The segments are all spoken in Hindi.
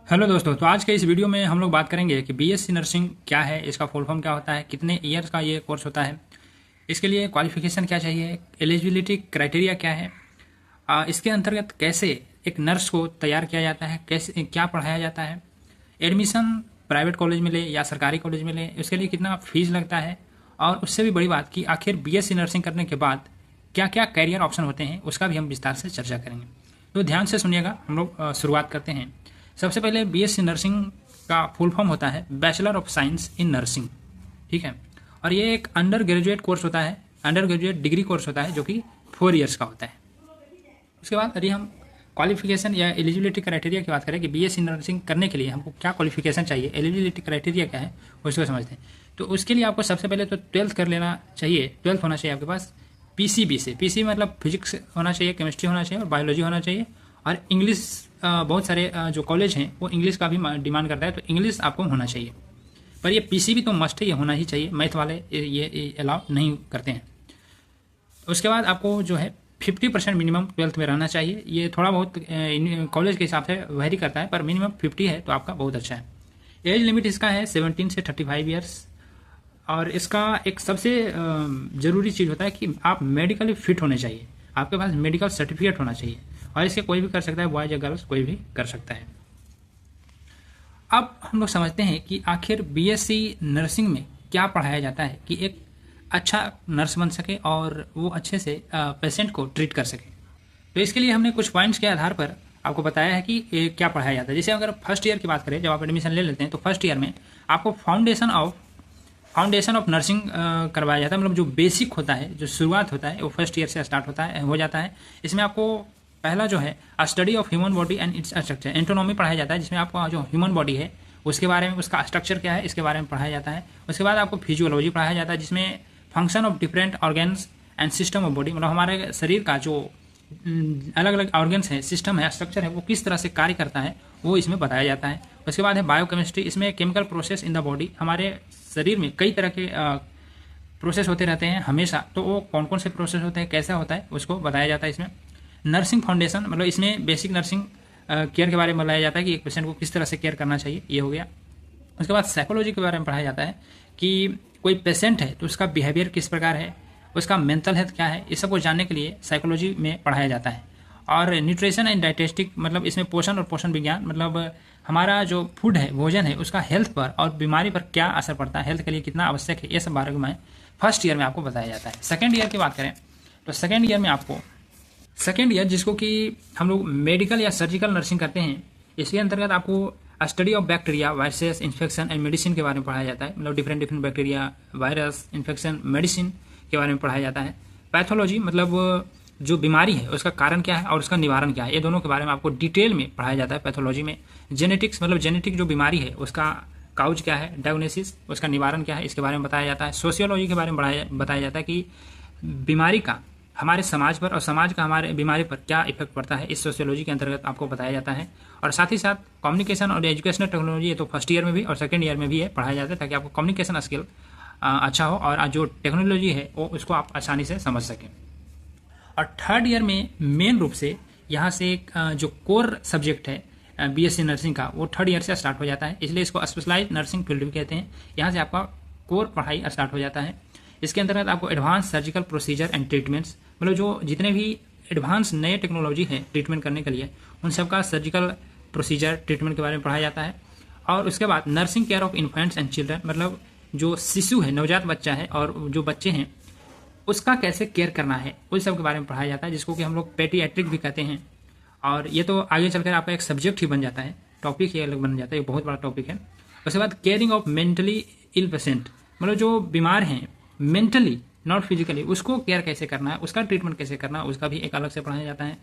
हेलो दोस्तों, तो आज के इस वीडियो में हम लोग बात करेंगे कि बीएससी नर्सिंग क्या है, इसका फुल फॉर्म क्या होता है, कितने ईयर्स का ये कोर्स होता है, इसके लिए क्वालिफिकेशन क्या चाहिए, एलिजिबिलिटी क्राइटेरिया क्या है, इसके अंतर्गत कैसे एक नर्स को तैयार किया जाता है, कैसे क्या पढ़ाया जाता है, एडमिशन प्राइवेट कॉलेज में ले या सरकारी कॉलेज में ले, उसके लिए कितना फीस लगता है, और उससे भी बड़ी बात कि आखिर बीएससी नर्सिंग करने के बाद क्या क्या कैरियर ऑप्शन होते हैं, उसका भी हम विस्तार से चर्चा करेंगे। तो ध्यान से सुनिएगा, हम लोग शुरुआत करते हैं। सबसे पहले बीएससी नर्सिंग का फुल फॉर्म होता है bachelor of science in nursing, ठीक है। और ये एक अंडर ग्रेजुएट कोर्स होता है, अंडर ग्रेजुएट डिग्री कोर्स होता है जो कि 4 ईयर्स का होता है। उसके बाद यदि हम क्वालिफिकेशन या एलिजिबिलिटी क्राइटेरिया की बात करें कि बीएससी नर्सिंग करने के लिए हमको क्या क्वालिफिकेशन चाहिए, एलिजिबिलिटी क्राइटेरिया क्या है, उसको समझते हैं। तो उसके लिए आपको सबसे पहले तो 12th कर लेना चाहिए, 12th होना चाहिए आपके पास पीसीबी से। पीसीबी मतलब फिजिक्स होना चाहिए, केमिस्ट्री होना चाहिए और बायोलॉजी होना चाहिए। और इंग्लिश, बहुत सारे जो कॉलेज हैं वो इंग्लिश का भी डिमांड करता है, तो इंग्लिश आपको होना चाहिए। पर ये पीसीबी तो मस्ट है, ये होना ही चाहिए, मैथ वाले ये अलाउ नहीं करते हैं। उसके बाद आपको जो है 50% मिनिमम 12th में रहना चाहिए। ये थोड़ा बहुत कॉलेज के हिसाब से वेरी करता है, पर मिनिमम 50 है तो आपका बहुत अच्छा है। एज लिमिट इसका है 17 से 35 ईयर्स। और इसका एक सबसे ज़रूरी चीज़ होता है कि आप मेडिकली फिट होने चाहिए, आपके पास मेडिकल सर्टिफिकेट होना चाहिए। और इसके कोई भी कर सकता है, बॉयज या गर्ल्स कोई भी कर सकता है। अब हम लोग समझते हैं कि आखिर बीएससी नर्सिंग में क्या पढ़ाया जाता है कि एक अच्छा नर्स बन सके और वो अच्छे से पेशेंट को ट्रीट कर सके। तो इसके लिए हमने कुछ पॉइंट्स के आधार पर आपको बताया है कि ये क्या पढ़ाया जाता है। जैसे अगर फर्स्ट ईयर की बात करें, जब आप एडमिशन ले लेते हैं तो फर्स्ट ईयर में आपको फाउंडेशन ऑफ नर्सिंग करवाया जाता है। मतलब जो बेसिक होता है, जो शुरुआत होता है, वो फर्स्ट ईयर से स्टार्ट होता है, हो जाता है। इसमें आपको पहला जो है study of human body and its structure, anatomy पढ़ाया जाता है, जिसमें आपको जो ह्यूमन बॉडी है उसके बारे में, उसका स्ट्रक्चर क्या है, इसके बारे में पढ़ाया जाता है। उसके बाद आपको फिजियोलॉजी पढ़ाया जाता है, जिसमें function of different organs and system of body, मतलब हमारे शरीर का जो अलग अलग ऑर्गन्स है, सिस्टम है, स्ट्रक्चर है, वो किस तरह से कार्य करता है वो इसमें बताया जाता है। उसके बाद है बायोकेमिस्ट्री, इसमें chemical process in the body, हमारे शरीर में कई तरह के प्रोसेस होते रहते हैं हमेशा, तो वो कौन कौन से प्रोसेस होते हैं, कैसा होता है, उसको बताया जाता है इसमें। नर्सिंग फाउंडेशन, मतलब इसमें बेसिक नर्सिंग केयर के बारे में बताया जाता है कि एक पेशेंट को किस तरह से केयर करना चाहिए, ये हो गया। उसके बाद साइकोलॉजी के बारे में पढ़ाया जाता है कि कोई पेशेंट है तो उसका बिहेवियर किस प्रकार है, उसका मेंटल हेल्थ क्या है, इस सब को जानने के लिए साइकोलॉजी में पढ़ाया जाता है। और न्यूट्रिशन एंड डाइटेस्टिक, मतलब इसमें पोषण और पोषण विज्ञान, मतलब हमारा जो फूड है, भोजन है, उसका हेल्थ पर और बीमारी पर क्या असर पड़ता है, हेल्थ के लिए कितना आवश्यक है, ये सब बारे में फर्स्ट ईयर में आपको बताया जाता है। सेकेंड ईयर की बात करें तो सेकेंड ईयर में आपको, सेकेंड ईयर जिसको कि हम लोग मेडिकल या सर्जिकल नर्सिंग करते हैं, इसके अंतर्गत आपको study of bacteria, viruses, infection and medicine के बारे में पढ़ाया जाता है। मतलब different different bacteria, virus, infection, medicine के बारे में पढ़ाया जाता है। पैथोलॉजी, मतलब जो बीमारी है उसका कारण क्या है और उसका निवारण क्या है, ये दोनों के बारे में आपको डिटेल में पढ़ाया जाता है पैथोलॉजी में। जेनेटिक्स, मतलब जेनेटिक जो बीमारी है उसका काउज क्या है, डायग्नोसिस, उसका निवारण क्या है, इसके बारे में बताया जाता है। सोशियोलॉजी के बारे में बताया जाता है कि बीमारी का हमारे समाज पर और समाज का हमारे बीमारी पर क्या इफेक्ट पड़ता है, इस सोशियोलॉजी के अंतर्गत आपको बताया जाता है। और साथ ही साथ कम्युनिकेशन और एजुकेशनल टेक्नोलॉजी, ये तो फर्स्ट ईयर में भी और सेकेंड ईयर में भी है पढ़ाया जाता है, ताकि आपको कम्युनिकेशन स्किल अच्छा हो और जो टेक्नोलॉजी है वो उसको आप आसानी से समझ सकें। और थर्ड ईयर में मेन रूप से यहाँ से एक जो कोर सब्जेक्ट है बीएससी नर्सिंग का, वो थर्ड ईयर से स्टार्ट हो जाता है, इसलिए इसको स्पेशलाइज्ड नर्सिंग फील्ड भी कहते हैं। यहाँ से आपका कोर पढ़ाई स्टार्ट हो जाता है। इसके अंतर्गत आपको advance surgical procedure and treatments, मतलब जो जितने भी एडवांस नए टेक्नोलॉजी है ट्रीटमेंट करने के लिए, उन सबका सर्जिकल प्रोसीजर ट्रीटमेंट के बारे में पढ़ाया जाता है। और उसके बाद nursing care of infants and children, मतलब जो शिशु है, नवजात बच्चा है और जो बच्चे हैं उसका कैसे केयर करना है, उस सब के बारे में पढ़ाया जाता है, जिसको कि हम लोग पेडियाट्रिक भी कहते हैं। और ये तो आगे चलकर आपका एक सब्जेक्ट ही बन जाता है, टॉपिक ही अलग बन जाता है, ये बहुत बड़ा टॉपिक है। उसके बाद caring of mentally ill patient, मतलब जो बीमार हैं मेंटली नॉट फिजिकली, उसको केयर कैसे करना है, उसका ट्रीटमेंट कैसे करना है, उसका भी एक अलग से पढ़ाया जाता है।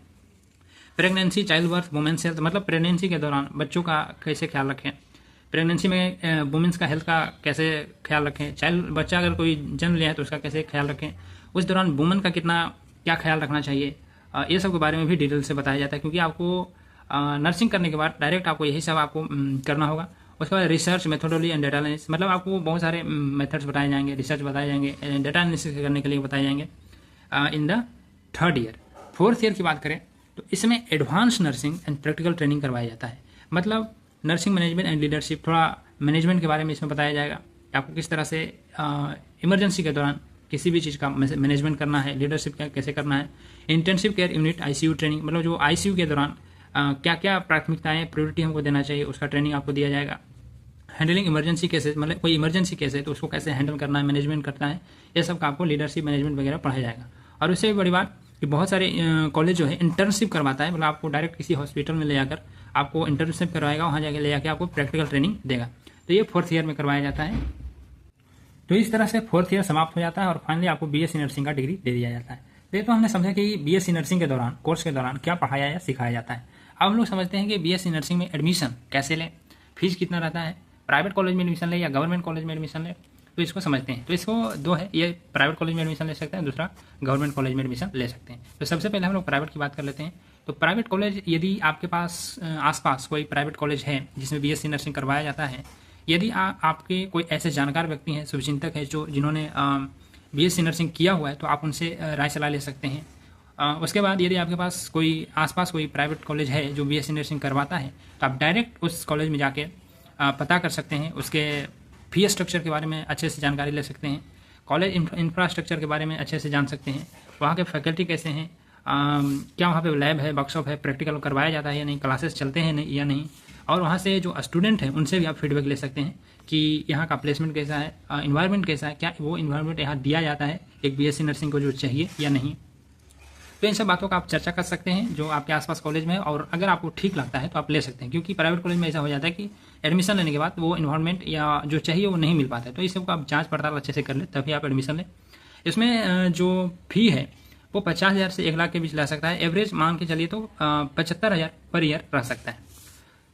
Pregnancy, child birth, women's health, मतलब प्रेगनेंसी के दौरान बच्चों का कैसे ख्याल रखें, प्रेगनेंसी में वुमेन्स का हेल्थ का कैसे ख्याल रखें, चाइल्ड बच्चा अगर कोई जन्म लिया है तो उसका कैसे ख्याल रखें, उस दौरान वुमेन का कितना क्या ख्याल रखना चाहिए, ये सब के बारे में भी डिटेल से बताया जाता है। क्योंकि आपको नर्सिंग करने के बाद डायरेक्ट आपको यही सब आपको करना होगा। उसके बाद research methodology and data analysis, मतलब आपको बहुत सारे मेथड्स बताए जाएंगे, रिसर्च बताए जाएंगे, डेटा एनालिसिस करने के लिए बताए जाएंगे in the third year. Fourth year की बात करें तो इसमें advance nursing and practical training करवाया जाता है। मतलब नर्सिंग मैनेजमेंट एंड लीडरशिप, थोड़ा मैनेजमेंट के बारे में इसमें बताया जाएगा कि आपको किस तरह से इमरजेंसी के दौरान किसी भी चीज़ का मैनेजमेंट करना है, लीडरशिप क्या कैसे करना है। Intensive care unit ICU training, मतलब जो आईसीयू के दौरान क्या क्या प्राथमिकताएं प्रायोरिटी हमको देना चाहिए, उसका ट्रेनिंग आपको दिया जाएगा। हैंडलिंग इमरजेंसी केसेस, मतलब कोई इमरजेंसी केस है तो उसको कैसे हैंडल करना है, मैनेजमेंट करना है, ये सब का आपको लीडरशिप मैनेजमेंट वगैरह पढ़ाया जाएगा। और उससे भी बड़ी बात कि बहुत सारे कॉलेज जो है इंटर्नशिप करवाता है, मतलब आपको डायरेक्ट किसी हॉस्पिटल में ले जाकर आपको इंटर्नशिप करवाएगा, वहाँ जाके ले जाकर आपको प्रैक्टिकल ट्रेनिंग देगा। तो ये 4th ईयर में करवाया जाता है। तो इस तरह से 4th ईयर समाप्त हो जाता है और फाइनली आपको बीएससी नर्सिंग का डिग्री दे दिया जाता है। तो ये तो हमने समझा कि बीएससी नर्सिंग के दौरान, कोर्स के दौरान क्या पढ़ाया या सिखाया जाता है। अब हम लोग समझते हैं कि बीएससी नर्सिंग में एडमिशन कैसे लें, फीस कितना रहता है, प्राइवेट कॉलेज में एडमिशन ले या गवर्नमेंट कॉलेज में एडमिशन ले, तो इसको समझते हैं। तो इसको दो है, ये प्राइवेट कॉलेज में एडमिशन ले सकते हैं, दूसरा गवर्नमेंट कॉलेज में एडमिशन ले सकते हैं। तो सबसे पहले हम लोग प्राइवेट की बात कर लेते हैं। तो प्राइवेट कॉलेज, यदि आपके पास आसपास कोई प्राइवेट कॉलेज है जिसमें बीएससी नर्सिंग करवाया जाता है, यदि आपके कोई ऐसे जानकार व्यक्ति हैं, शुभचिंतक है जिन्होंने बीएससी नर्सिंग किया हुआ है, तो आप उनसे राय सलाह ले सकते हैं। उसके बाद यदि आपके पास कोई आसपास कोई प्राइवेट कॉलेज है जो बीएससी नर्सिंग करवाता है, तो आप डायरेक्ट उस कॉलेज में जाके पता कर सकते हैं, उसके फी स्ट्रक्चर के बारे में अच्छे से जानकारी ले सकते हैं, कॉलेज इंफ्रास्ट्रक्चर के बारे में अच्छे से जान सकते हैं, वहाँ के फैकल्टी कैसे हैं, क्या वहाँ पे लैब है, वर्कशॉप है, प्रैक्टिकल करवाया जाता है या नहीं, क्लासेस चलते हैं नहीं या नहीं, और वहाँ से जो स्टूडेंट हैं उनसे भी आप फीडबैक ले सकते हैं कि यहाँ का प्लेसमेंट कैसा है, इन्वायरमेंट कैसा है, क्या वो इन्वायरमेंट यहाँ दिया जाता है एक बीएससी नर्सिंग को जो चाहिए या नहीं। तो इन सब बातों का आप चर्चा कर सकते हैं जो आपके आसपास कॉलेज में है, और अगर आपको ठीक लगता है तो आप ले सकते हैं, क्योंकि प्राइवेट कॉलेज में ऐसा हो जाता है कि एडमिशन लेने के बाद वो इन्वायरमेंट या जो चाहिए वो नहीं मिल पाता है। तो इस सबको आप जांच पड़ताल अच्छे से कर ले तभी आप एडमिशन लें। इसमें जो फी है वो 50,000 से 1 लाख के बीच ला सकता है, एवरेज मान के चलिए तो 75,000 पर ईयर रह सकता है।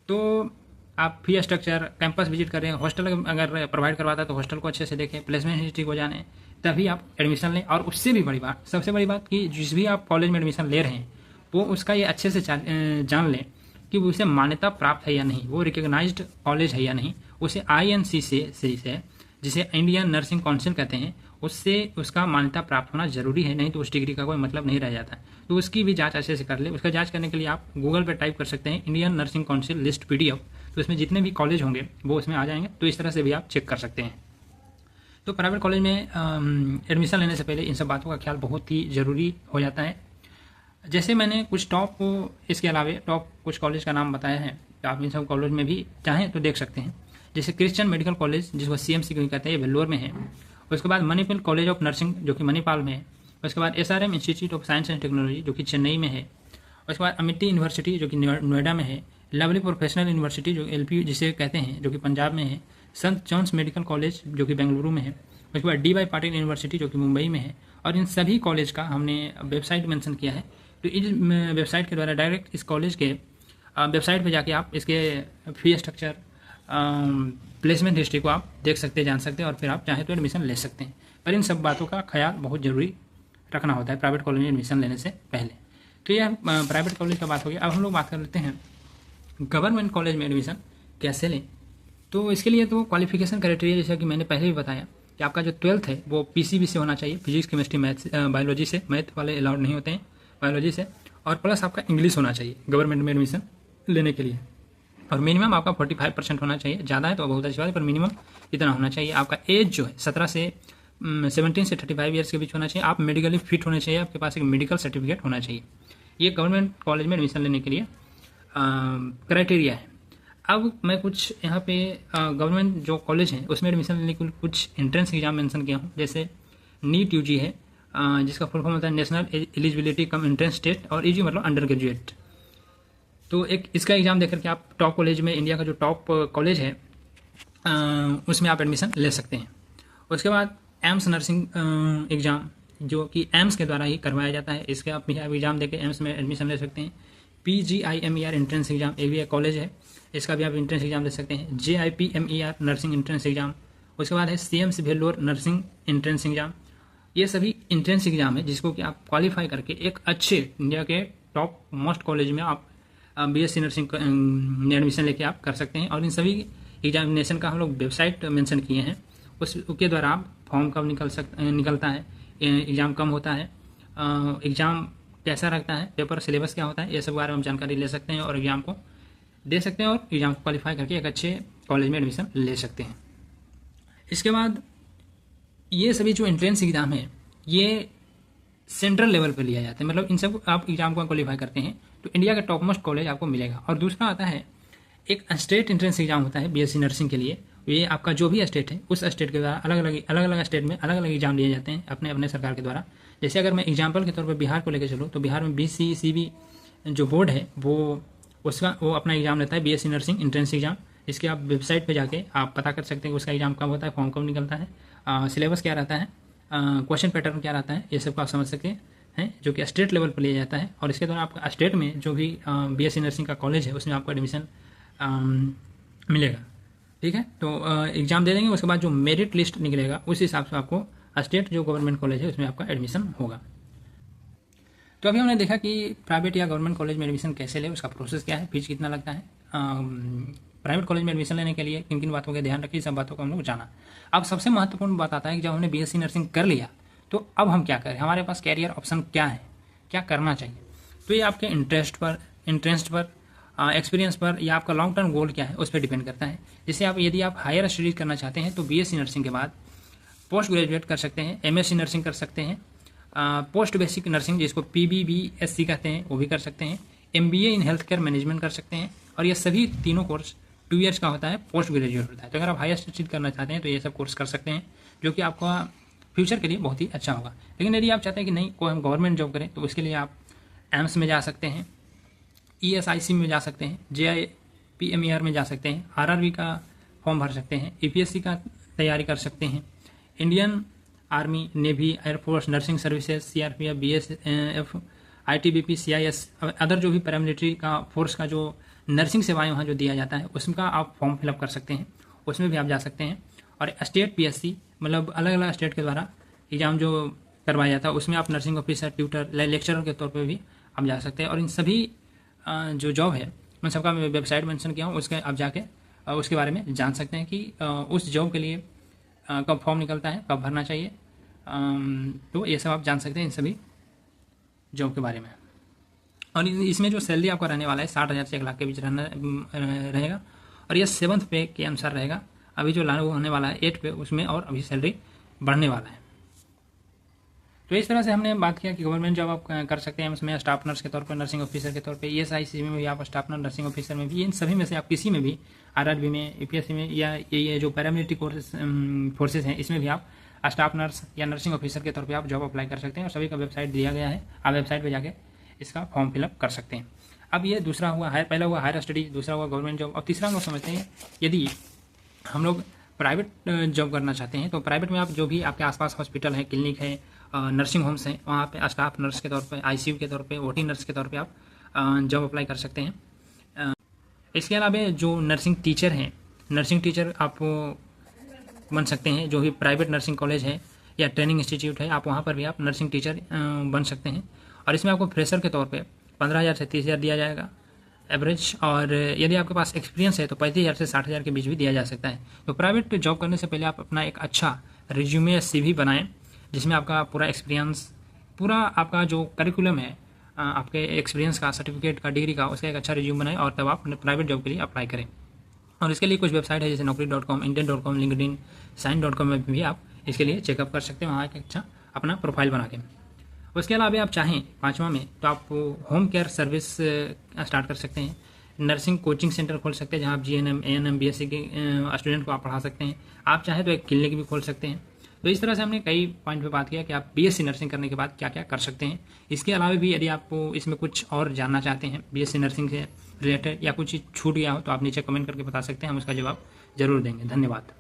तो आप फी स्ट्रक्चर, कैंपस विजिट करें, हॉस्टल अगर प्रोवाइड करवाता है तो हॉस्टल को अच्छे से देखें, प्लेसमेंट हिस्ट्री को जानें, तभी आप एडमिशन लें। और उससे भी बड़ी बात, सबसे बड़ी बात कि जिस भी आप कॉलेज में एडमिशन ले रहे हैं वो उसका ये अच्छे से जान लें कि उसे मान्यता प्राप्त है या नहीं, वो रिकग्नाइज्ड कॉलेज है या नहीं, उसे INC से जिसे इंडियन नर्सिंग काउंसिल कहते हैं, उससे उसका मान्यता प्राप्त होना जरूरी है, नहीं तो उस डिग्री का कोई मतलब नहीं रह जाता। तो उसकी भी जांच अच्छे से कर ले। उसका जांच करने के लिए आप गूगल पर टाइप कर सकते हैं Indian nursing council list PDF, तो इसमें जितने भी कॉलेज होंगे वो उसमें आ जाएंगे। तो इस तरह से भी आप चेक कर सकते हैं। तो प्राइवेट कॉलेज में एडमिशन लेने से पहले इन सब बातों का ख्याल बहुत ही ज़रूरी हो जाता है। जैसे मैंने कुछ इसके अलावा टॉप कुछ कॉलेज का नाम बताया है, तो आप इन सब कॉलेज में भी चाहें तो देख सकते हैं। जैसे क्रिश्चियन मेडिकल कॉलेज, जिसको CMC कहते हैं, ये वेल्लोर में है। उसके बाद मणिपाल कॉलेज ऑफ नर्सिंग जो कि मणिपाल में है। उसके बाद SRM institute of science and technology जो कि चेन्नई में है। उसके बाद अमिटी यूनिवर्सिटी जो कि नोएडा में है। लवली प्रोफेशनल यूनिवर्सिटी जो LPU जिसे कहते हैं, जो कि पंजाब में है। संत जॉन्स मेडिकल कॉलेज जो कि बेंगलुरु में है। उसके बाद DY पाटिल यूनिवर्सिटी जो कि मुंबई में है। और इन सभी कॉलेज का हमने वेबसाइट मेंशन किया है। तो इस वेबसाइट के द्वारा डायरेक्ट इस कॉलेज के वेबसाइट पे जाके आप इसके फी स्ट्रक्चर, प्लेसमेंट हिस्ट्री को आप देख सकते, जान सकते हैं, और फिर आप चाहें तो एडमिशन ले सकते हैं। पर इन सब बातों का ख्याल बहुत ज़रूरी रखना होता है प्राइवेट कॉलेज में एडमिशन लेने से पहले। तो यह प्राइवेट कॉलेज का बात हो गया। अब हम लोग बात कर लेते हैं गवर्नमेंट कॉलेज में एडमिशन कैसे लें। तो इसके लिए तो क्वालिफिकेशन क्राइटेरिया, जैसा कि मैंने पहले भी बताया कि आपका जो 12th है वो PCB से होना चाहिए, फिजिक्स केमिस्ट्री मैथ्स बायोलॉजी से, मैथ वाले अलाउड नहीं होते हैं बायोलॉजी से, और प्लस आपका इंग्लिश होना चाहिए गवर्नमेंट में एडमिशन लेने के लिए। और मिनिमम आपका 45% होना चाहिए, ज़्यादा है तो बहुत अच्छी बात है, पर मिनिमम इतना होना चाहिए। आपका एज जो है 17 से 35 ईयर्स के बीच होना चाहिए। आप मेडिकली फिट होने चाहिए, आपके पास एक मेडिकल सर्टिफिकेट होना चाहिए। ये गवर्नमेंट कॉलेज में एडमिशन लेने के लिए क्राइटेरिया है। अब मैं कुछ यहाँ पे गवर्नमेंट जो कॉलेज हैं उसमें एडमिशन लेने के लिए कुछ एंट्रेंस एग्जाम मेंशन किया हूँ। जैसे नीट UG है, जिसका फुल फॉर्म होता है national eligibility cum entrance test, और UG मतलब अंडर ग्रेजुएट। तो एक इसका एग्जाम देकर के आप टॉप कॉलेज में, इंडिया का जो टॉप कॉलेज है उसमें आप एडमिशन ले सकते हैं। उसके बाद एम्स नर्सिंग एग्ज़ाम जो कि एम्स के द्वारा ही करवाया जाता है, इसके आप एग्ज़ाम देकर एम्स में एडमिशन ले सकते हैं। PGIMER एंट्रेंस एग्जाम, ये भी एक कॉलेज है, इसका भी आप एंट्रेंस एग्जाम दे सकते हैं। JIPMER nursing entrance exam. उसके बाद है CMC Vellore nursing entrance exam. ये सभी एंट्रेंस एग्जाम है जिसको कि आप क्वालिफाई करके एक अच्छे इंडिया के टॉप मोस्ट कॉलेज में आप BSc नर्सिंग में एडमिशन लेके आप कर सकते हैं। और इन सभी एग्जामिनेशन का हम लोग वेबसाइट मेंशन किए हैं, उसके द्वारा आप फॉर्म कब निकलता है, एग्ज़ाम कम होता है, एग्ज़ाम कैसा रखता है, पेपर सिलेबस क्या होता है, ये सब बारे में हम जानकारी ले सकते हैं और एग्ज़ाम को दे सकते हैं और एग्ज़ाम को क्वालिफाई करके एक अच्छे कॉलेज में एडमिशन ले सकते हैं। इसके बाद ये सभी जो एंट्रेंस एग्ज़ाम है ये सेंट्रल लेवल पर लिया जाता है, मतलब इन सब आप एग्ज़ाम को क्वालिफाई करते हैं तो इंडिया का टॉप मोस्ट कॉलेज आपको मिलेगा। और दूसरा आता है एक स्टेट एंट्रेंस एग्ज़ाम होता है बीएससी नर्सिंग के लिए। ये आपका जो भी स्टेट है उस स्टेट के द्वारा अलग अलग स्टेट में अलग अलग एग्जाम लिए जाते हैं अपने अपने सरकार के द्वारा। जैसे अगर मैं एग्जाम्पल के तौर पर बिहार को लेकर चलूँ तो बिहार में BCCB जो बोर्ड है वो अपना एग्जाम लेता है बीएससी नर्सिंग एंट्रेंस एग्जाम। इसके आप वेबसाइट पे जाके आप पता कर सकते हैं कि उसका एग्जाम कब होता है, फॉर्म कब निकलता है, सिलेबस क्या रहता है, क्वेश्चन पैटर्न क्या रहता है, ये सब को आप समझ सकते हैं, जो कि स्टेट लेवल पर लिया जाता है। और इसके द्वारा आपका स्टेट में जो भी बीएससी नर्सिंग का कॉलेज है उसमें आपको एडमिशन मिलेगा। ठीक है, तो एग्ज़ाम दे देंगे, उसके बाद जो मेरिट लिस्ट निकलेगा उस हिसाब से आपको स्टेट जो गवर्नमेंट कॉलेज है उसमें आपका एडमिशन होगा। तो अभी हमने देखा कि प्राइवेट या गवर्नमेंट कॉलेज में एडमिशन कैसे ले, उसका प्रोसेस क्या है, फीस कितना लगता है। प्राइवेट कॉलेज में एडमिशन लेने के लिए किन किन बातों का ध्यान रखिए, सब बातों को हम लोग जाना। अब सबसे महत्वपूर्ण बात आता है कि जब हमने बीएससी नर्सिंग कर लिया तो अब हम क्या करें, हमारे पास कैरियर ऑप्शन क्या है, क्या करना चाहिए। तो ये आपके इंटरेस्ट पर, एक्सपीरियंस पर या आपका लॉन्ग टर्म गोल क्या है उस पर डिपेंड करता है। जैसे यदि आप हायर स्टडीज करना चाहते हैं तो बीएससी नर्सिंग के बाद पोस्ट ग्रेजुएट कर सकते हैं, एमएससी नर्सिंग कर सकते हैं, पोस्ट बेसिक नर्सिंग जिसको PBBSc कहते हैं वो भी कर सकते हैं, MBA in health care management कर सकते हैं। और ये सभी तीनों कोर्स 2 ईयर्स का होता है, पोस्ट ग्रेजुएट होता है। तो अगर आप हायर स्टडीज करना चाहते हैं तो ये सब कोर्स कर सकते हैं, जो कि आपका फ्यूचर के लिए बहुत ही अच्छा होगा। लेकिन यदि आप चाहते हैं कि नहीं कोई हम गवर्नमेंट जॉब करें तो उसके लिए आप एम्स में जा सकते हैं, ESIC में जा सकते हैं, JIPMER में जा सकते हैं, RRB का फॉर्म भर सकते हैं, APSC का तैयारी कर सकते हैं, Indian army, navy, air force, nursing services, CRPF, BSF, ITBP, CIS, other जो भी पैरामिलिट्री का फोर्स का जो नर्सिंग सेवाएं वहाँ जो दिया जाता है उसका आप फॉर्म फिलअप कर सकते हैं, उसमें भी आप जा सकते हैं। और स्टेट PSC मतलब अलग अलग स्टेट के द्वारा एग्जाम जो करवाया जाता है उसमें आप नर्सिंग ऑफिसर, ट्यूटर, लेक्चरर के तौर पर भी आप जा सकते हैं। और इन सभी जो जॉब है मैं सबका वेबसाइट मेंशन किया हूँ, उसके आप जाके उसके बारे में जान सकते हैं कि उस जॉब के लिए कब फॉर्म निकलता है, कब भरना चाहिए। तो ये सब आप जान सकते हैं इन सभी जॉब के बारे में। और इसमें जो सैलरी आपका रहने वाला है 60,000 से 1 लाख के बीच रहेगा। और ये 7th पे के अनुसार रहेगा। अभी जो लागू होने वाला है 8 पे उसमें और अभी सैलरी बढ़ने वाला है। तो इस तरह से हमने बात किया कि गवर्नमेंट जॉब आप कर सकते हैं, उसमें स्टाफ नर्स के तौर पर, नर्सिंग ऑफिसर के तौर पे, ESIC में भी आप स्टाफ नर्स, नर्सिंग ऑफिसर में भी, इन सभी में से आप किसी में भी, RRB में, APSC में, या ये जो पैरामिलिट्री फोर्सेज हैं इसमें भी आप स्टाफ नर्स या नर्सिंग ऑफिसर के तौर पर आप जॉब अप्लाई कर सकते हैं। और सभी का वेबसाइट दिया गया है, आप वेबसाइट पर जाके इसका फॉर्म फिलअप कर सकते हैं। अब ये दूसरा हुआ पहला हुआ हायर स्टडीज, दूसरा हुआ गवर्नमेंट जॉब। और तीसरा हम लोग समझते हैं यदि हम लोग प्राइवेट जॉब करना चाहते हैं तो प्राइवेट में आप जो भी आपके आसपास हॉस्पिटल है, क्लिनिक है, नर्सिंग होम्स हैं, वहाँ पे स्टाफ नर्स के तौर पे, ICU के तौर पे, OT नर्स के तौर पे आप जॉब अप्लाई कर सकते हैं। इसके अलावा जो नर्सिंग टीचर हैं, नर्सिंग टीचर आप बन सकते हैं। जो भी प्राइवेट नर्सिंग कॉलेज है या ट्रेनिंग इंस्टीट्यूट है आप वहाँ पर भी आप नर्सिंग टीचर बन सकते हैं। और इसमें आपको फ्रेशर के तौर पे 15,000 से 30,000 दिया जाएगा एवरेज। और यदि आपके पास एक्सपीरियंस है तो 35,000 से 60,000 के बीच भी दिया जा सकता है। तो प्राइवेट जॉब करने से पहले आप अपना एक अच्छा रिज्यूमे CV बनाएं, जिसमें आपका पूरा एक्सपीरियंस, पूरा आपका जो करिकुलम है, आपके एक्सपीरियंस का, सर्टिफिकेट का, डिग्री का, उसका एक अच्छा रिज्यूम बनाएं और तब आप प्राइवेट जॉब के लिए अप्लाई करें। और इसके लिए कुछ वेबसाइट है जैसे naukri.com, indian.com, LinkedIn, sign.com में भी आप इसके लिए चेकअप कर सकते हैं, वहाँ एक अच्छा अपना प्रोफाइल बना के। उसके अलावा आप चाहें 5वां में तो आप होम केयर सर्विस स्टार्ट कर सकते हैं, नर्सिंग कोचिंग सेंटर खोल सकते हैं जहाँ आप GNM, ANM, BSc के स्टूडेंट को आप पढ़ा सकते हैं। आप चाहें तो एक क्लिनिक भी खोल सकते हैं। तो इस तरह से हमने कई पॉइंट पे बात किया कि आप BSc नर्सिंग करने के बाद क्या क्या कर सकते हैं। इसके अलावा भी यदि आपको इसमें कुछ और जानना चाहते हैं BSc नर्सिंग से रिलेटेड या कुछ छूट गया हो तो आप नीचे कमेंट करके बता सकते हैं, हम उसका जवाब जरूर देंगे। धन्यवाद।